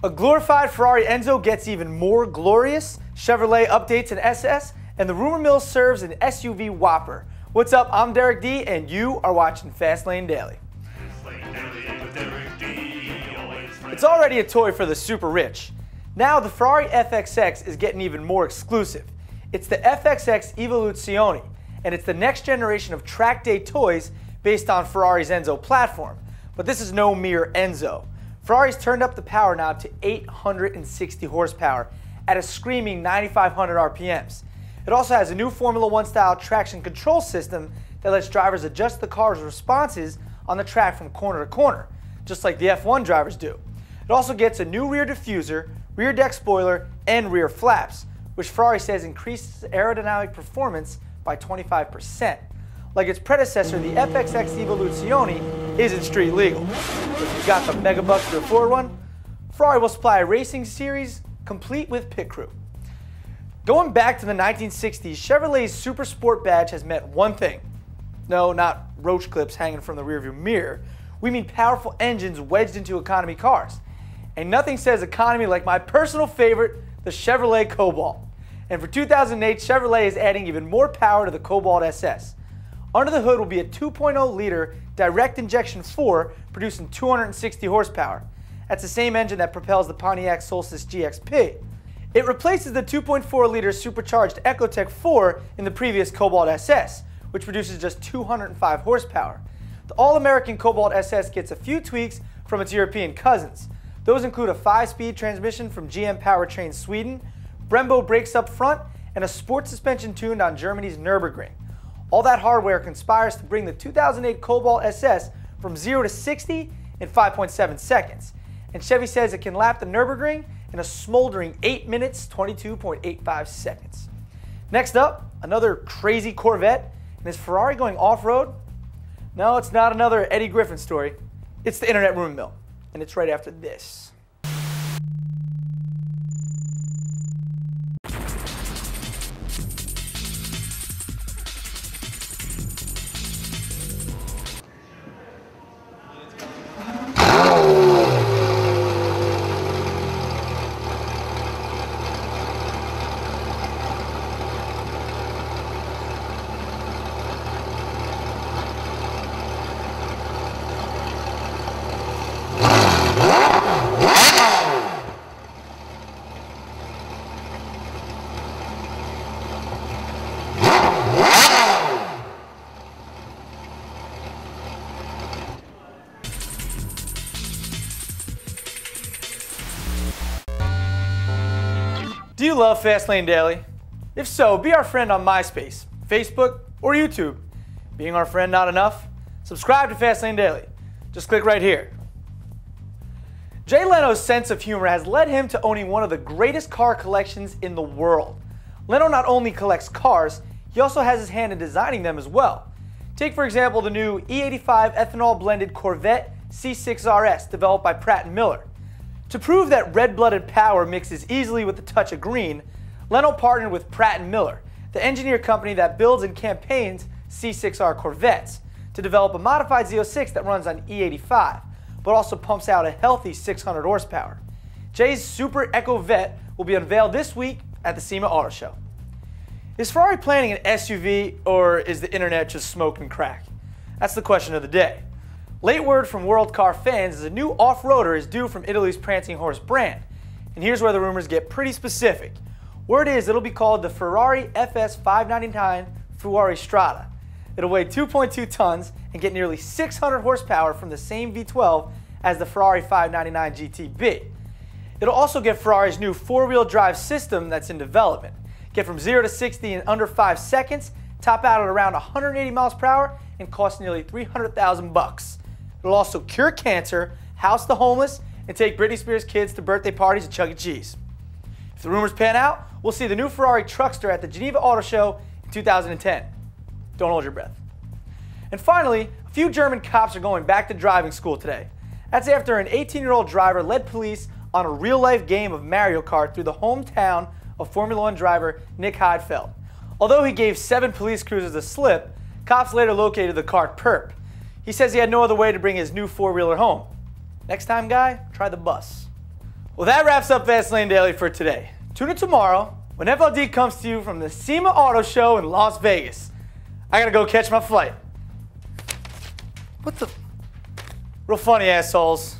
A glorified Ferrari Enzo gets even more glorious, Chevrolet updates an SS, and the rumor mill serves an SUV whopper. What's up? I'm Derek D, and you are watching FastLaneDaily. It's already a toy for the super rich. Now the Ferrari FXX is getting even more exclusive. It's the FXX Evoluzione, and it's the next generation of track day toys based on Ferrari's Enzo platform. But this is no mere Enzo. Ferrari's turned up the power knob to 860 horsepower at a screaming 9,500 RPMs. It also has a new Formula One style traction control system that lets drivers adjust the car's responses on the track from corner to corner, just like the F1 drivers do. It also gets a new rear diffuser, rear deck spoiler, and rear flaps, which Ferrari says increases aerodynamic performance by 25%. Like its predecessor, the FXX Evoluzione isn't street legal. If you've got the megabucks to afford one, Ferrari will supply a racing series complete with pit crew. Going back to the 1960s, Chevrolet's Super Sport badge has meant one thing. No, not roach clips hanging from the rearview mirror. We mean powerful engines wedged into economy cars. And nothing says economy like my personal favorite, the Chevrolet Cobalt. And for 2008, Chevrolet is adding even more power to the Cobalt SS. Under the hood will be a 2.0-liter direct injection 4 producing 260 horsepower. That's the same engine that propels the Pontiac Solstice GXP. It replaces the 2.4-liter supercharged Ecotec 4 in the previous Cobalt SS, which produces just 205 horsepower. The all-American Cobalt SS gets a few tweaks from its European cousins. Those include a 5-speed transmission from GM Powertrain Sweden, Brembo brakes up front, and a sport suspension tuned on Germany's Nürburgring. All that hardware conspires to bring the 2008 Cobalt SS from 0 to 60 in 5.7 seconds. And Chevy says it can lap the Nürburgring in a smoldering 8 minutes, 22.85 seconds. Next up, another crazy Corvette. And is Ferrari going off-road? No, it's not another Eddie Griffin story. It's the Internet Rumor Mill. And it's right after this. Do you love FastLaneDaily? If so, be our friend on MySpace, Facebook, or YouTube. Being our friend not enough? Subscribe to FastLaneDaily. Just click right here. Jay Leno's sense of humor has led him to owning one of the greatest car collections in the world. Leno not only collects cars, he also has his hand in designing them as well. Take for example the new E85 ethanol blended Corvette C6 RS developed by Pratt & Miller. To prove that red-blooded power mixes easily with a touch of green, Leno partnered with Pratt & Miller, the engineer company that builds and campaigns C6R Corvettes, to develop a modified Z06 that runs on E85, but also pumps out a healthy 600 horsepower. Jay's Super Eco Vet will be unveiled this week at the SEMA Auto Show. Is Ferrari planning an SUV, or is the internet just smoking crack? That's the question of the day. Late word from World Car fans is a new off-roader is due from Italy's Prancing Horse brand. And here's where the rumors get pretty specific. Word is it'll be called the Ferrari FS 599 Fuoristrada. It'll weigh 2.2 tons and get nearly 600 horsepower from the same V12 as the Ferrari 599 GTB. It'll also get Ferrari's new four-wheel drive system that's in development. Get from 0 to 60 in under 5 seconds, top out at around 180 miles per hour, and cost nearly $300,000. It'll also cure cancer, house the homeless, and take Britney Spears' kids to birthday parties at Chuck E. Cheese. If the rumors pan out, we'll see the new Ferrari Truckster at the Geneva Auto Show in 2010. Don't hold your breath. And finally, a few German cops are going back to driving school today. That's after an 18-year-old driver led police on a real-life game of Mario Kart through the hometown of Formula One driver Nick Heidfeld. Although he gave 7 police cruisers a slip, cops later located the kart perp. He says he had no other way to bring his new four-wheeler home. Next time, guy, try the bus. Well, that wraps up FastLane Daily for today. Tune in tomorrow when FLD comes to you from the SEMA Auto Show in Las Vegas. I gotta go catch my flight. What the? Real funny, assholes.